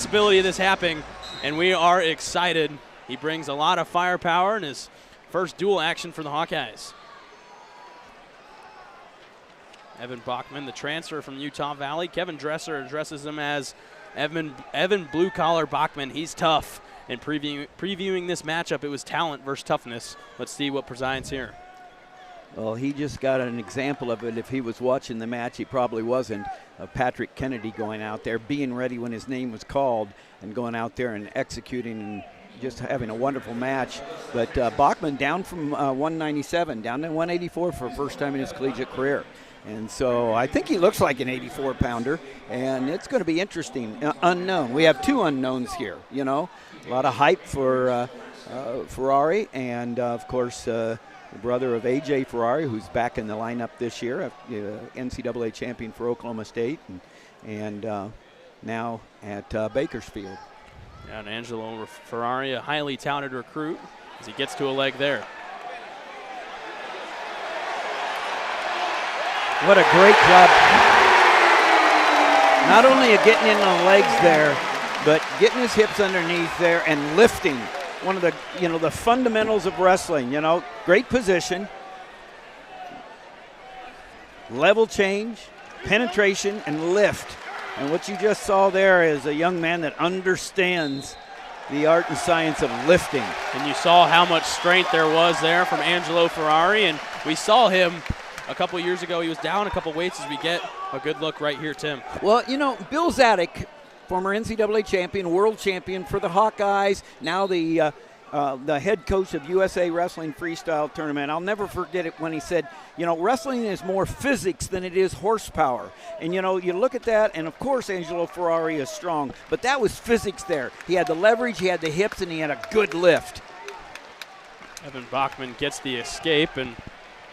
Possibility of this happening, and we are excited. He brings a lot of firepower in his first dual action for the Hawkeyes. Evan Brockman, the transfer from Utah Valley. Kevin Dresser addresses him as Evan Blue Collar Brockman. He's tough. And previewing this matchup, it was talent versus toughness. Let's see what presides here. Well, he just got an example of it. If he was watching the match, he probably wasn't. Patrick Kennedy going out there, being ready when his name was called, and going out there and executing and just having a wonderful match. But Brockman down from 197, down to 184 for the first time in his collegiate career. And so I think he looks like an 84-pounder, and it's going to be interesting. Unknown. We have two unknowns here, you know. A lot of hype for Ferrari, and, of course, the brother of A.J. Ferrari, who's back in the lineup this year, NCAA champion for Oklahoma State, and now at Bakersfield. Yeah, and Angelo Ferrari, a highly talented recruit, as he gets to a leg there. What a great job. Not only getting in the legs there, but getting his hips underneath there and lifting. One of the, the fundamentals of wrestling, great position, level change, penetration, and lift. And what you just saw there is a young man that understands the art and science of lifting. And you saw how much strength there was there from Angelo Ferrari, and we saw him a couple years ago. He was down a couple weights as we get a good look right here, Tim. Well, Bill Zadek, former NCAA champion, world champion for the Hawkeyes, now the head coach of USA Wrestling Freestyle Tournament. I'll never forget it when he said, wrestling is more physics than it is horsepower. And, you look at that, and, of course, Angelo Ferrari is strong, but that was physics there. He had the leverage, he had the hips, and he had a good lift. Evan Brockman gets the escape, and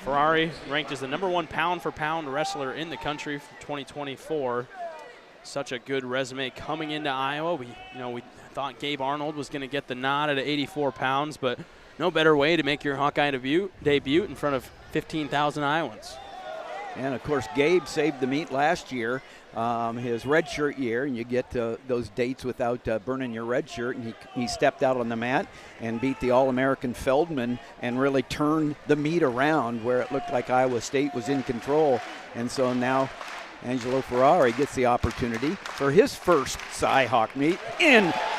Ferrari ranked as the #1 pound-for-pound wrestler in the country for 2024. Such a good resume coming into Iowa. We thought Gabe Arnold was going to get the nod at 84 pounds, but no better way to make your Hawkeye debut in front of 15,000 Iowans. And, of course, Gabe saved the meet last year, his redshirt year, and you get those dates without burning your red shirt, and he stepped out on the mat and beat the All-American Feldman and really turned the meet around where it looked like Iowa State was in control. And so now Angelo Ferrari gets the opportunity for his first Cy-Hawk meet.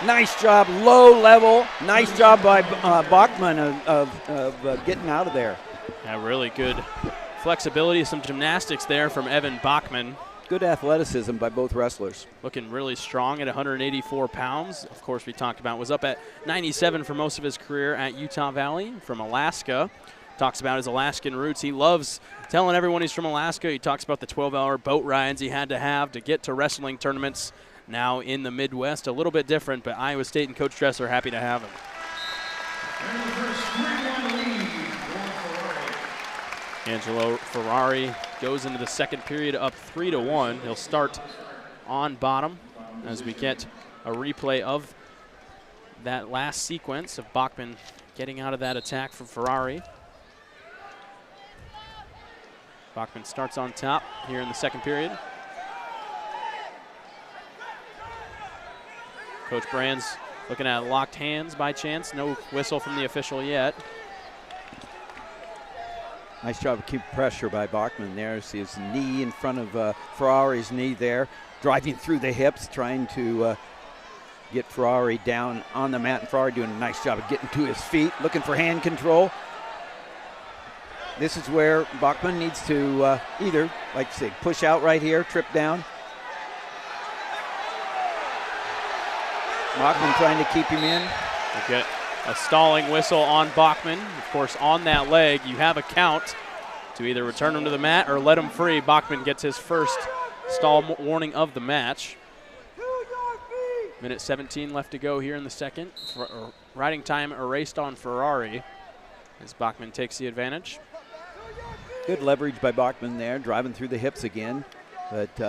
Nice job, low level. Nice job by Brockman of getting out of there. Yeah, really good flexibility, some gymnastics there from Evan Brockman. Good athleticism by both wrestlers. Looking really strong at 184 pounds. Of course, we talked about was up at 97 for most of his career at Utah Valley from Alaska. Talks about his Alaskan roots. He loves telling everyone he's from Alaska. He talks about the 12-hour boat rides he had to get to wrestling tournaments now in the Midwest. A little bit different, but Iowa State and Coach Dress are happy to have him. Angelo Ferrari goes into the second period up 3-1. He'll start on bottom as we get a replay of that last sequence of Brockman getting out of that attack from Ferrari. Brockman starts on top here in the second period. Coach Brands looking at locked hands by chance. No whistle from the official yet. Nice job of keeping pressure by Brockman there. See his knee in front of Ferrari's knee there, driving through the hips, trying to get Ferrari down on the mat. And Ferrari doing a nice job of getting to his feet, looking for hand control. This is where Brockman needs to either, like I say, push out right here, trip down. Brockman trying to keep him in. Okay. A stalling whistle on Brockman. Of course, on that leg, you have a count to either return him to the mat or let him free. Brockman gets his first stall warning of the match. Minute 17 left to go here in the second. Riding time erased on Ferrari as Brockman takes the advantage. Good leverage by Brockman there, driving through the hips again. But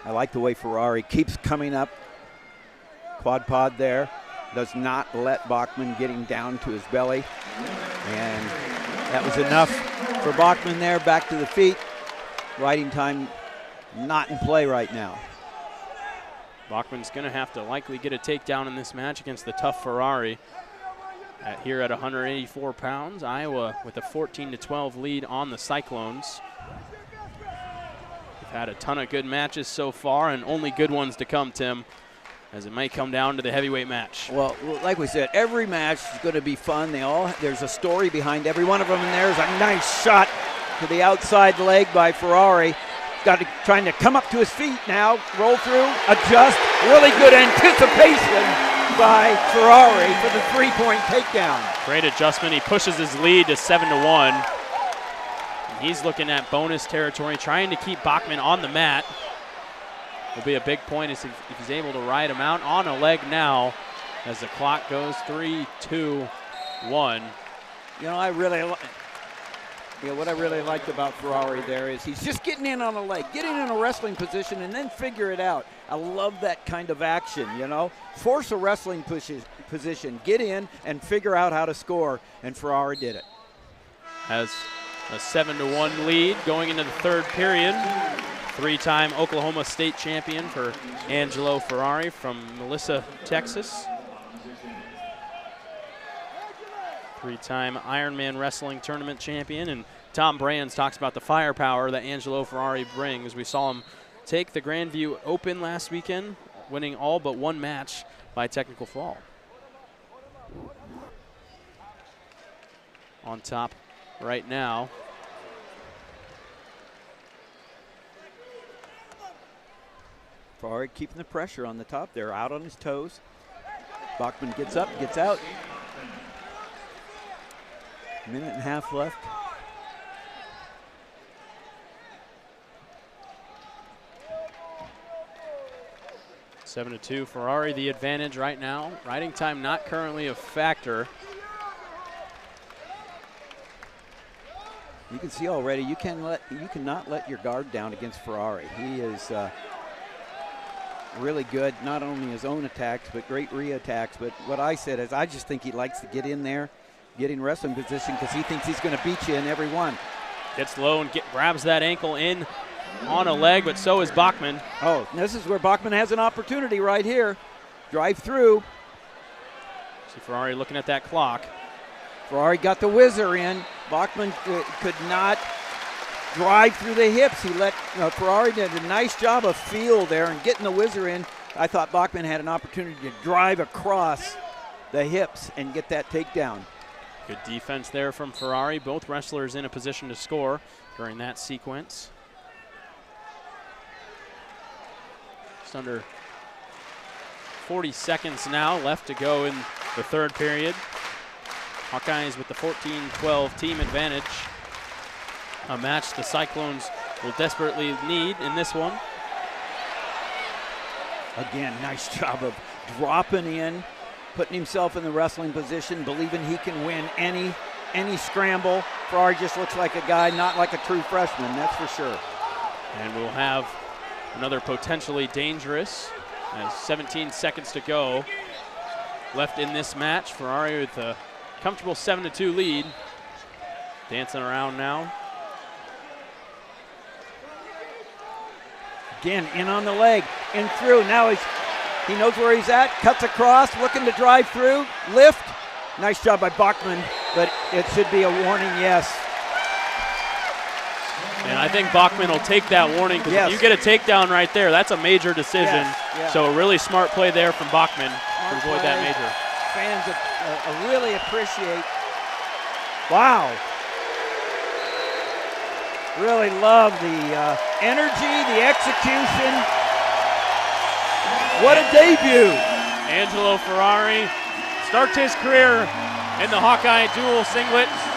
I like the way Ferrari keeps coming up. Quad pod there. Does not let Brockman get him down to his belly. And that was enough for Brockman there, back to the feet. Riding time not in play right now. Brockman's going to have to likely get a takedown in this match against the tough Ferrari. Here at 184 pounds, Iowa with a 14-12 lead on the Cyclones. We've had a ton of good matches so far, and only good ones to come, Tim, as it may come down to the heavyweight match. Well, like we said, every match is going to be fun. There's a story behind every one of them, and there's a nice shot to the outside leg by Ferrari. Trying to come up to his feet now, roll through, adjust. Really good anticipation by Ferrari for the three-point takedown. Great adjustment. He pushes his lead to 7-1. And he's looking at bonus territory, trying to keep Brockman on the mat. Will be a big point if he's able to ride him out on a leg now as the clock goes 3, 2, 1. What I really liked about Ferrari there is he's just getting in on a leg, getting in a wrestling position, and then figure it out. I love that kind of action, Force a wrestling position, get in, and figure out how to score, and Ferrari did it. Has a 7-1 lead going into the third period. Three-time Oklahoma State champion for Angelo Ferrari from Melissa, Texas. Three-time Ironman Wrestling Tournament champion, and Tom Brands talks about the firepower that Angelo Ferrari brings. We saw him take the Grandview Open last weekend, winning all but one match by technical fall. On top right now. Ferrari keeping the pressure on the top there, out on his toes. Brockman gets up, gets out. Minute and a half left. 7-2, Ferrari the advantage right now. Riding time not currently a factor. You can see already you cannot let your guard down against Ferrari. He is really good, not only his own attacks, but great re-attacks. But what I said is I just think he likes to get in there, get in wrestling position, because he thinks he's going to beat you in every one. Gets low and grabs that ankle in on a leg, but so is Brockman. Oh, this is where Brockman has an opportunity right here. Drive through. See Ferrari looking at that clock. Ferrari got the whizzer in. Brockman could not drive through the hips. He let Ferrari did a nice job of feel there and getting the whizzer in. I thought Brockman had an opportunity to drive across the hips and get that takedown. Good defense there from Ferrari. Both wrestlers in a position to score during that sequence. Just under 40 seconds now left to go in the third period. Hawkeyes with the 14-12 team advantage. A match the Cyclones will desperately need in this one. Again, nice job of dropping in, putting himself in the wrestling position, believing he can win any scramble. Ferrari just looks like a guy, not like a true freshman, that's for sure. And we'll have another potentially dangerous, 17 seconds to go left in this match. Ferrari with a comfortable 7-2 lead. Dancing around now. Again, in on the leg, in through. Now he knows where he's at, cuts across, looking to drive through, lift. Nice job by Brockman, but it should be a warning, yes. And I think Brockman will take that warning, because if you get a takedown right there, that's a major decision. Yes. So a really smart play there from Brockman to avoid that major. Fans really appreciate. Wow. Really love the energy, the execution. What a debut. Angelo Ferrari starts his career in the Hawkeye dual singlet.